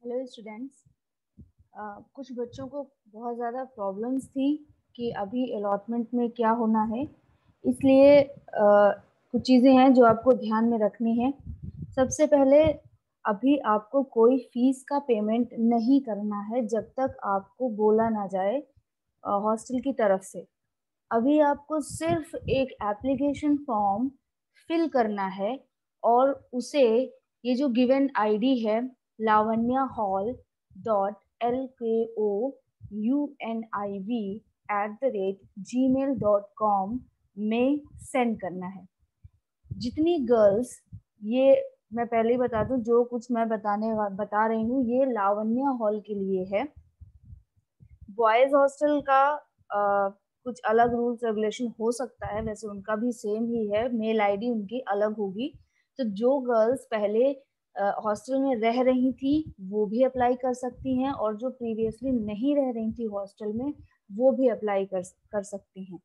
Hello students. कुछ बच्चों को बहुत ज़्यादा प्रॉब्लम्स थी कि अभी अलॉटमेंट में क्या होना है, इसलिए कुछ चीज़ें हैं जो आपको ध्यान में रखनी है। सबसे पहले, अभी आपको कोई फीस का पेमेंट नहीं करना है जब तक आपको बोला ना जाए हॉस्टल की तरफ से। अभी आपको सिर्फ एक एप्लीकेशन फॉर्म फिल करना है और उसे, ये जो गिवन आईडी है lavanyahall.LKOUNIV@gmail.com में सेंड करना है। जितनी गर्ल्स, ये मैं पहले ही बता दूं, जो कुछ मैं बता रही हूँ ये लावण्या हॉल के लिए है। बॉयज हॉस्टल का कुछ अलग रूल्स रेगुलेशन हो सकता है, वैसे उनका भी सेम ही है, मेल आईडी उनकी अलग होगी। तो जो गर्ल्स पहले हॉस्टल में रह रही थी वो भी अप्लाई कर सकती हैं, और जो प्रीवियसली नहीं रह रही थी हॉस्टल में वो भी अप्लाई कर सकती हैं।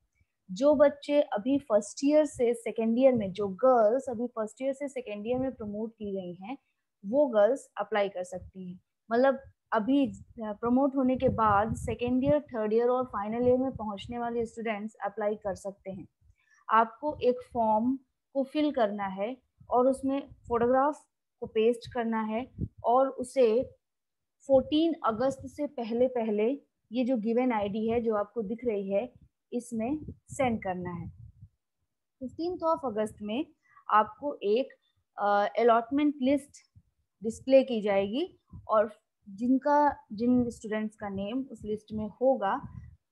जो बच्चे अभी फर्स्ट ईयर से सेकेंड ईयर में, जो गर्ल्स अभी फर्स्ट ईयर से सेकेंड ईयर में प्रमोट की गई हैं, वो गर्ल्स अप्लाई कर सकती हैं। मतलब अभी प्रमोट होने के बाद सेकेंड ईयर, थर्ड ईयर और फाइनल ईयर में पहुंचने वाले स्टूडेंट्स अप्लाई कर सकते हैं। आपको एक फॉर्म को फिल करना है और उसमें फोटोग्राफ को पेस्ट करना है, और उसे 14 अगस्त से पहले पहले ये जो गिवन आईडी है जो आपको दिख रही है इसमें सेंड करना है। 15 में आपको एक अलॉटमेंट लिस्ट डिस्प्ले की जाएगी, और जिन स्टूडेंट्स का नेम उस लिस्ट में होगा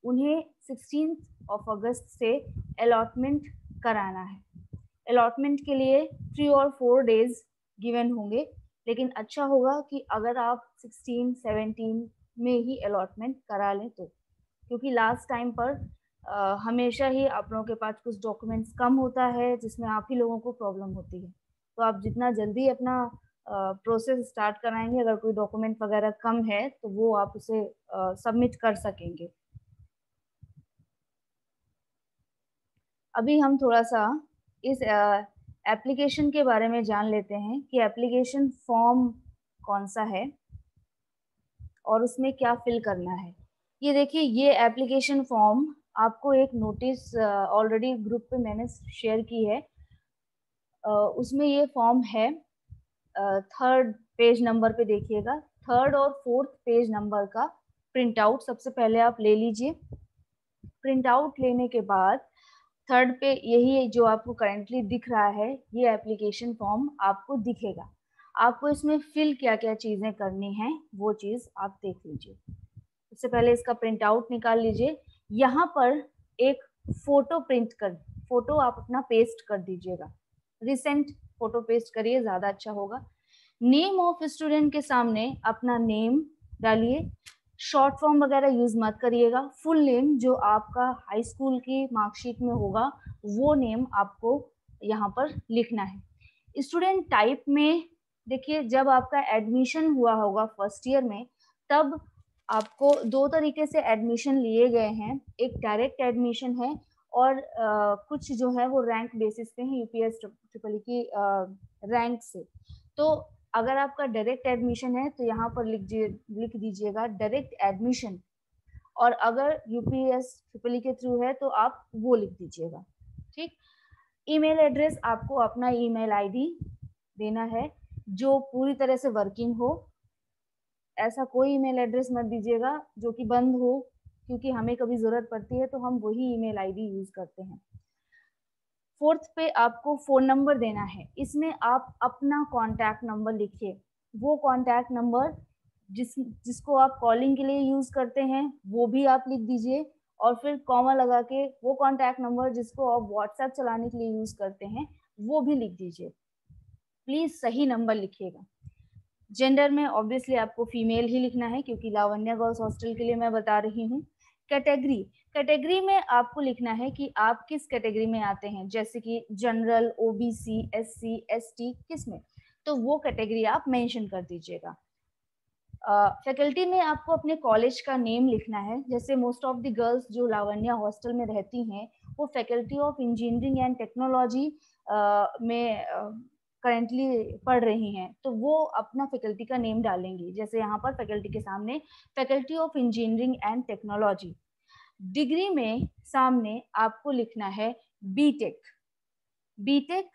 उन्हें 16 से अलॉटमेंट कराना है। अलॉटमेंट के लिए 3 और 4 डेज गिवन होंगे, लेकिन अच्छा होगा कि अगर आप 16-17 में ही अलॉटमेंट करा लें तो, क्योंकि लास्ट टाइम पर हमेशा ही आप लोगों के पास कुछ डॉक्यूमेंट्स कम होता है जिसमें आप ही लोगों को प्रॉब्लम होती है। तो आप जितना जल्दी अपना प्रोसेस स्टार्ट कराएंगे, अगर कोई डॉक्यूमेंट वगैरह कम है तो वो आप उसे सबमिट कर सकेंगे। अभी हम थोड़ा सा इस एप्लीकेशन के बारे में जान लेते हैं कि एप्लीकेशन फॉर्म कौन सा है और उसमें क्या फिल करना है। ये देखिए, ये एप्लीकेशन फॉर्म आपको एक नोटिस ऑलरेडी ग्रुप पे मैंने शेयर की है। उसमें ये फॉर्म है, थर्ड पेज नंबर पे देखिएगा, थर्ड और फोर्थ पेज नंबर का प्रिंट आउट सबसे पहले आप ले लीजिए। प्रिंट आउट लेने के बाद थर्ड पे यही जो आपको करेंटली दिख रहा है, ये एप्लीकेशन फॉर्म आपको दिखेगा। आपको इसमें फिल क्या क्या चीजें करनी है वो चीज आप देख लीजिए। सबसे पहले इसका प्रिंट आउट निकाल लीजिए। यहाँ पर एक फोटो फोटो आप अपना पेस्ट कर दीजिएगा। रिसेंट फोटो पेस्ट करिए, ज्यादा अच्छा होगा। नेम ऑफ स्टूडेंट के सामने अपना नेम डालिए। शॉर्ट फॉर्म वगैरह यूज मत करिएगा। फुल नेम जो आपका हाई स्कूल की मार्कशीट में होगा वो नेम आपको यहाँ पर लिखना है। स्टूडेंट टाइप में देखिए, जब आपका एडमिशन हुआ होगा फर्स्ट ईयर में, तब आपको 2 तरीके से एडमिशन लिए गए हैं। एक डायरेक्ट एडमिशन है, और कुछ जो है वो रैंक बेसिस पे है, यूपीएस ट्रिपल की रैंक से। तो अगर आपका डायरेक्ट एडमिशन है तो यहाँ पर लिख दीजिएगा डायरेक्ट एडमिशन, और अगर यूपीएस ट्रिपल के थ्रू है तो आप वो लिख दीजिएगा। ठीक। ईमेल एड्रेस आपको अपना ईमेल आईडी देना है जो पूरी तरह से वर्किंग हो। ऐसा कोई ईमेल एड्रेस मत दीजिएगा जो कि बंद हो, क्योंकि हमें कभी जरूरत पड़ती है तो हम वही ईमेल आईडी यूज करते हैं। फोर्थ पे आपको फोन नंबर देना है। इसमें आप अपना कॉन्टैक्ट नंबर लिखिए। वो कॉन्टैक्ट नंबर जिसको आप कॉलिंग के लिए यूज करते हैं वो भी आप लिख दीजिए, और फिर कॉमा लगा के वो कॉन्टैक्ट नंबर जिसको आप व्हाट्सएप चलाने के लिए यूज करते हैं वो भी लिख दीजिए। प्लीज सही नंबर लिखिएगा। जेंडर में ऑब्वियसली आपको फीमेल ही लिखना है, क्योंकि लावण्या गर्ल्स हॉस्टल के लिए मैं बता रही हूँ। कैटेगरी, कैटेगरी में आपको लिखना है कि आप किस कैटेगरी में आते हैं, जैसे कि जनरल, ओबीसी, एससी, एसटी, किस में, तो वो कैटेगरी आप मेंशन कर दीजिएगा। फैकल्टी में आपको अपने कॉलेज का नेम लिखना है। जैसे मोस्ट ऑफ द गर्ल्स जो लावण्या हॉस्टल में रहती हैं वो faculty of engineering and technology में करेंटली पढ़ रही हैं तो वो अपना फैकल्टी का नेम डालेंगी। जैसे यहाँ पर फैकल्टी के सामने faculty of engineering and technology. Degree में सामने आपको लिखना है बीटेक। बीटेक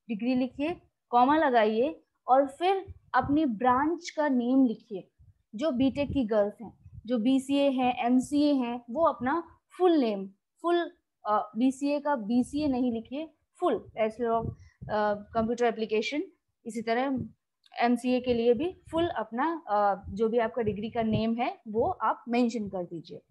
डिग्री लिखिए, कॉमा लगाइए और फिर अपनी ब्रांच का नेम लिखिए। जो बीटेक की गर्ल्स हैं, जो बीसीए हैं, एमसीए हैं, वो अपना फुल नेम, फुल बीसीए का बीसीए नहीं लिखिए, full bachelor of computer application. इसी तरह एमसीए के लिए भी फुल अपना जो भी आपका डिग्री का नेम है वो आप मेंशन कर दीजिए।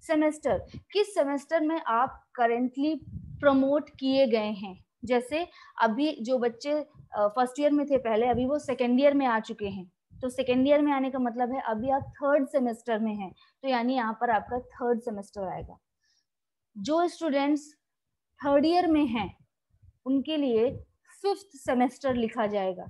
सेमेस्टर, किस सेमेस्टर में आप करेंटली प्रमोट किए गए हैं। जैसे अभी जो बच्चे फर्स्ट ईयर में थे पहले, अभी वो सेकेंड ईयर में आ चुके हैं, तो सेकेंड ईयर में आने का मतलब है अभी आप थर्ड सेमेस्टर में हैं, तो यानी यहाँ पर आपका थर्ड सेमेस्टर आएगा। जो स्टूडेंट्स थर्ड ईयर में हैं उनके लिए फिफ्थ सेमेस्टर लिखा जाएगा।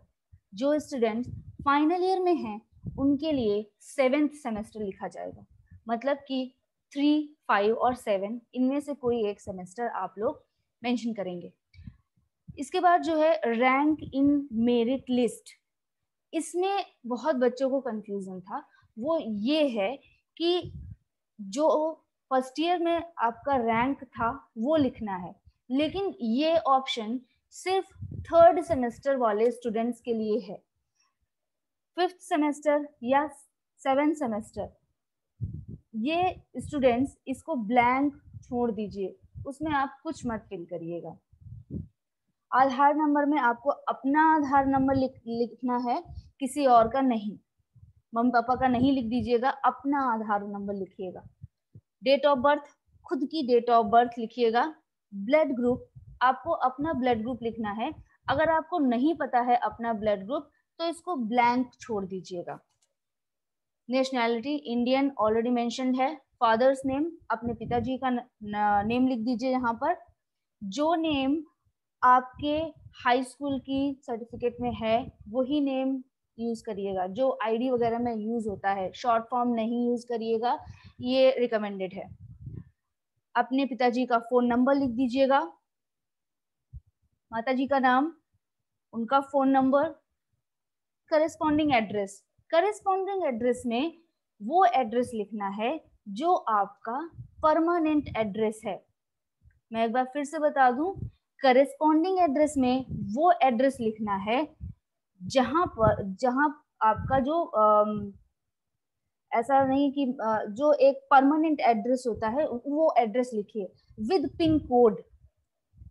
जो स्टूडेंट्स फाइनल ईयर में हैं उनके लिए सेवेंथ सेमेस्टर लिखा जाएगा। मतलब कि 3, 5 और 7 इनमें से कोई एक सेमेस्टर आप लोग मेंशन करेंगे। इसके बाद जो है रैंक इन मेरिट लिस्ट, इसमें बहुत बच्चों को कंफ्यूजन था। वो ये है कि जो फर्स्ट ईयर में आपका रैंक था वो लिखना है, लेकिन ये ऑप्शन सिर्फ थर्ड सेमेस्टर वाले स्टूडेंट्स के लिए है। फिफ्थ सेमेस्टर या सेवेंथ सेमेस्टर, ये स्टूडेंट्स इसको ब्लैंक छोड़ दीजिए, उसमें आप कुछ मत फिल करिएगा। आधार नंबर में आपको अपना आधार नंबर लिखना है, किसी और का नहीं। मम्मी पापा का नहीं लिख दीजिएगा, अपना आधार नंबर लिखिएगा। डेट ऑफ बर्थ, खुद की डेट ऑफ बर्थ लिखिएगा। ब्लड ग्रुप, आपको अपना ब्लड ग्रुप लिखना है। अगर आपको नहीं पता है अपना ब्लड ग्रुप तो इसको ब्लैंक छोड़ दीजिएगा। नेशनैलिटी इंडियन ऑलरेडी मेंशन्ड है। फादर्स नेम, अपने पिताजी का नेम लिख दीजिए यहाँ पर। जो नेम आपके हाई स्कूल की सर्टिफिकेट में है वही नेम यूज करिएगा, जो आईडी वगैरह में यूज होता है। शॉर्ट फॉर्म नहीं यूज करिएगा, ये रिकमेंडेड है। अपने पिताजी का फोन नंबर लिख दीजिएगा, माताजी का नाम, उनका phone number. Corresponding address, corresponding address में वो एड्रेस लिखना है जो आपका परमानेंट एड्रेस है। मैं एक बार फिर से बता दूं, करेस्पॉन्डिंग एड्रेस में वो एड्रेस लिखना है जहां आपका जो ऐसा नहीं कि जो एक परमानेंट एड्रेस होता है वो एड्रेस लिखिए विद पिन कोड।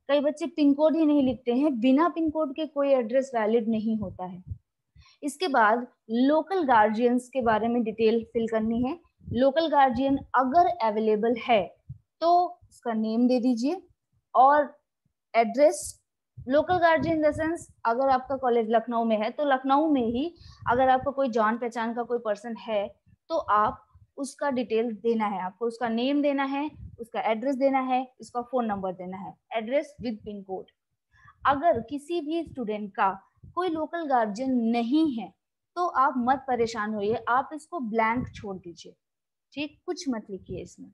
कई बच्चे पिन कोड ही नहीं लिखते हैं, बिना पिन कोड के कोई एड्रेस वैलिड नहीं होता है। इसके बाद लोकल गार्जियंस के बारे में डिटेल फिल करनी है। लोकल गार्जियन अगर अवेलेबल है तो उसका नेम दे दीजिए और address. Local guardian in the sense, अगर आपका कॉलेज लखनऊ में है तो लखनऊ में ही, अगर आपका कोई जान पहचान का कोई पर्सन है तो आप उसका डिटेल देना है, आपको उसका नेम देना है, उसका एड्रेस देना है, उसका फोन नंबर देना है, एड्रेस विद पिन कोड। अगर किसी भी स्टूडेंट का कोई लोकल गार्जियन नहीं है तो आप मत परेशान होइए, आप इसको ब्लैंक छोड़ दीजिए, ठीक, कुछ मत लिखिए इसमें।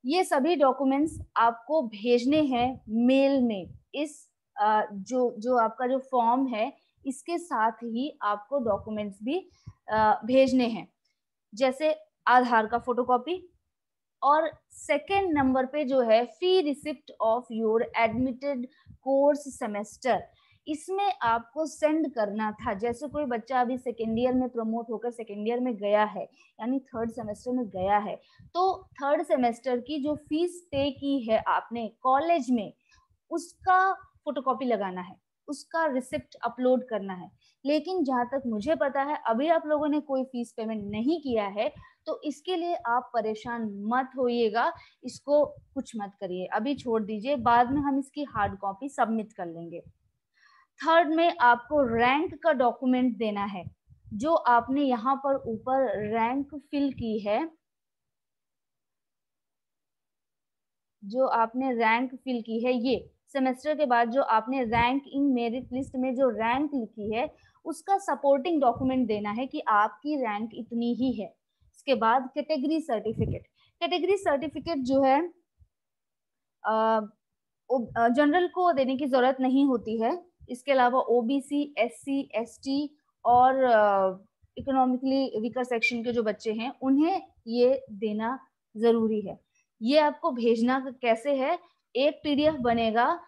ये सभी डॉक्यूमेंट्स आपको भेजने हैं मेल में। इस जो आपका जो फॉर्म है इसके साथ ही आपको डॉक्यूमेंट्स भी भेजने हैं, जैसे आधार का फोटोकॉपी और सेकेंड नंबर पे जो है fee receipt of your admitted course semester, इसमें आपको सेंड करना था। जैसे कोई बच्चा अभी सेकेंड ईयर में प्रमोट होकर सेकेंड ईयर में गया है, यानी थर्ड सेमेस्टर में गया है, तो थर्ड सेमेस्टर की जो फीस पे की है आपने कॉलेज में, उसका फोटोकॉपी लगाना है, उसका रिसिप्ट अपलोड करना है। लेकिन जहां तक मुझे पता है अभी आप लोगों ने कोई फीस पेमेंट नहीं किया है, तो इसके लिए आप परेशान मत होइएगा, इसको कुछ मत करिए, अभी छोड़ दीजिए, बाद में हम इसकी हार्ड कॉपी सबमिट कर लेंगे। थर्ड में आपको रैंक का डॉक्यूमेंट देना है। जो आपने यहाँ पर ऊपर रैंक फिल की है, जो आपने रैंक फिल की है, ये सेमेस्टर के बाद जो आपने रैंक इन मेरिट लिस्ट में जो रैंक लिखी है उसका सपोर्टिंग डॉक्यूमेंट देना है कि आपकी रैंक इतनी ही है। इसके बाद कैटेगरी सर्टिफिकेट, कैटेगरी सर्टिफिकेट जो है जनरल को देने की जरूरत नहीं होती है। इसके अलावा ओबीसी, एससी, एसटी और इकोनॉमिकली वीकर सेक्शन के जो बच्चे हैं उन्हें ये देना जरूरी है। ये आपको भेजना कैसे है, एक पीडीएफ बनेगा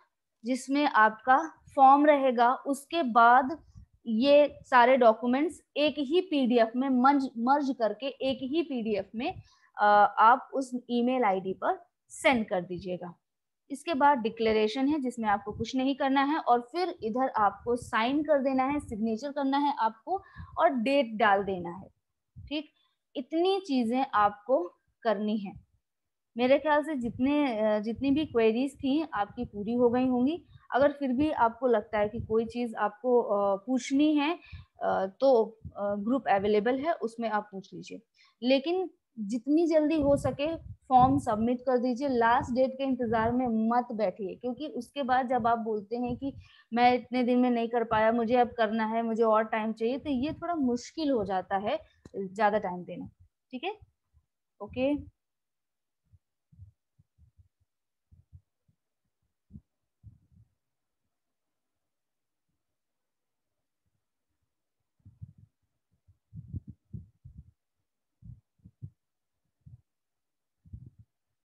जिसमें आपका फॉर्म रहेगा, उसके बाद ये सारे डॉक्यूमेंट्स एक ही पीडीएफ में मर्ज करके एक ही पीडीएफ में आप उस ईमेल आईडी पर सेंड कर दीजिएगा। इसके बाद डिक्लेरेशन है जिसमें आपको कुछ नहीं करना है और फिर इधर आपको साइन कर देना है, सिग्नेचर करना है आपको और डेट डाल देना है। ठीक, इतनी चीजें आपको करनी है। मेरे ख्याल से जितनी भी क्वेरीज थी आपकी पूरी हो गई होंगी। अगर फिर भी आपको लगता है कि कोई चीज आपको पूछनी है तो ग्रुप अवेलेबल है, उसमें आप पूछ लीजिए। लेकिन जितनी जल्दी हो सके फॉर्म सबमिट कर दीजिए। लास्ट डेट के इंतजार में मत बैठिए, क्योंकि उसके बाद जब आप बोलते हैं कि मैं इतने दिन में नहीं कर पाया, मुझे अब करना है, मुझे और टाइम चाहिए, तो ये थोड़ा मुश्किल हो जाता है ज्यादा टाइम देना। ठीक है, ओके।